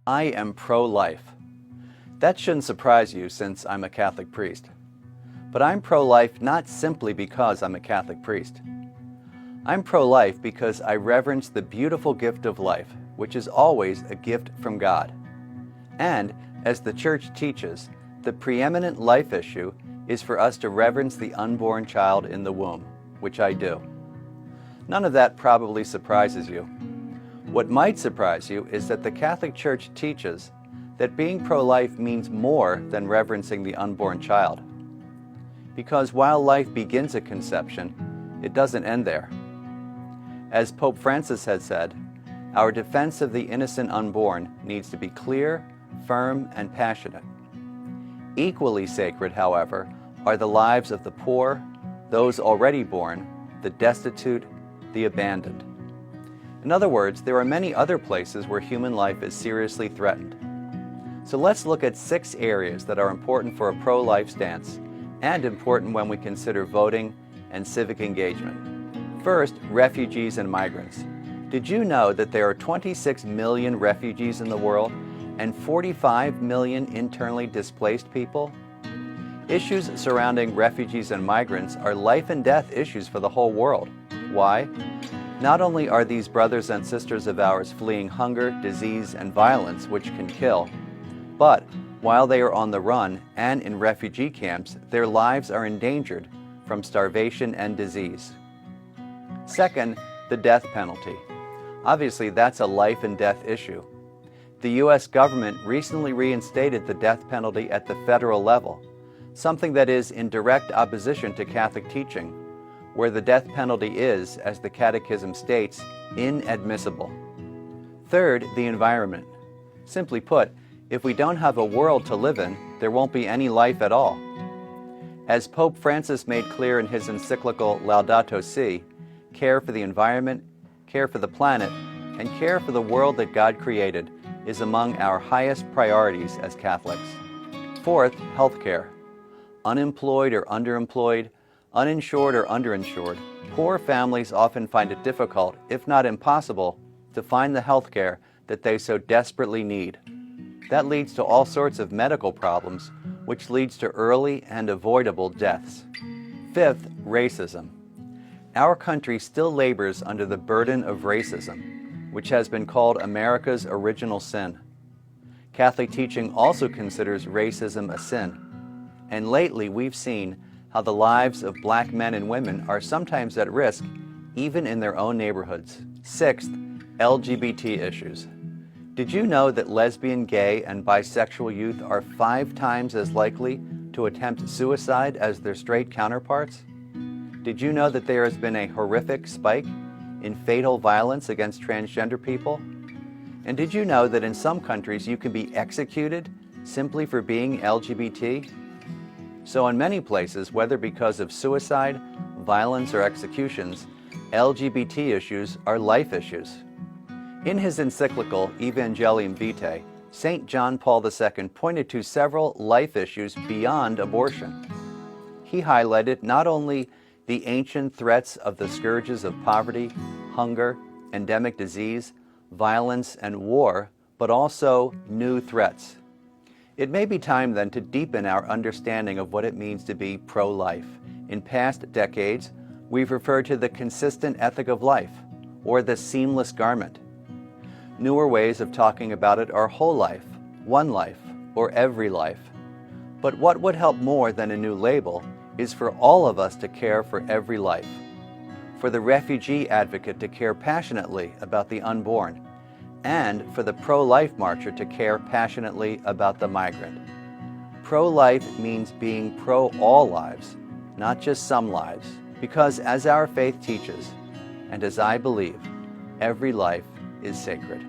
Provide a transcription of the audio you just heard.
I am pro-life. That shouldn't surprise you since I'm a Catholic priest. But I'm pro-life not simply because I'm a Catholic priest. I'm pro-life because I reverence the beautiful gift of life, which is always a gift from God. And, as the Church teaches, the preeminent life issue is for us to reverence the unborn child in the womb, which I do. None of that probably surprises you. What might surprise you is that the Catholic Church teaches that being pro-life means more than reverencing the unborn child. Because while life begins at conception, it doesn't end there. As Pope Francis has said, our defense of the innocent unborn needs to be clear, firm, and passionate. Equally sacred, however, are the lives of the poor, those already born, the destitute, the abandoned. In other words, there are many other places where human life is seriously threatened. So let's look at 6 areas that are important for a pro-life stance and important when we consider voting and civic engagement. First, refugees and migrants. Did you know that there are 26 million refugees in the world and 45 million internally displaced people? Issues surrounding refugees and migrants are life and death issues for the whole world. Why? Not only are these brothers and sisters of ours fleeing hunger, disease, and violence, which can kill, but while they are on the run and in refugee camps, their lives are endangered from starvation and disease. Second, the death penalty. Obviously, that's a life and death issue. The U.S. government recently reinstated the death penalty at the federal level, something that is in direct opposition to Catholic teaching, where the death penalty is, as the Catechism states, inadmissible. Third, the environment. Simply put, if we don't have a world to live in, there won't be any life at all. As Pope Francis made clear in his encyclical Laudato Si, care for the environment, care for the planet, and care for the world that God created is among our highest priorities as Catholics. Fourth, healthcare. Unemployed or underemployed, uninsured or underinsured, poor families often find it difficult, if not impossible, to find the health care that they so desperately need. That leads to all sorts of medical problems, which leads to early and avoidable deaths. Fifth, racism. Our country still labors under the burden of racism, which has been called America's original sin. Catholic teaching also considers racism a sin, and lately we've seen how the lives of black men and women are sometimes at risk, even in their own neighborhoods. Sixth, LGBT issues. Did you know that lesbian, gay, and bisexual youth are 5 times as likely to attempt suicide as their straight counterparts? Did you know that there has been a horrific spike in fatal violence against transgender people? And did you know that in some countries you can be executed simply for being LGBT? So in many places, whether because of suicide, violence, or executions, LGBT issues are life issues. In his encyclical Evangelium Vitae, St. John Paul II pointed to several life issues beyond abortion. He highlighted not only the ancient threats of the scourges of poverty, hunger, endemic disease, violence, and war, but also new threats. It may be time then to deepen our understanding of what it means to be pro-life. In past decades, we've referred to the consistent ethic of life, or the seamless garment. Newer ways of talking about it are whole life, one life, or every life. But what would help more than a new label is for all of us to care for every life. For the refugee advocate to care passionately about the unborn, and for the pro-life marcher to care passionately about the migrant. Pro-life means being pro all lives, not just some lives, because as our faith teaches, and as I believe, every life is sacred.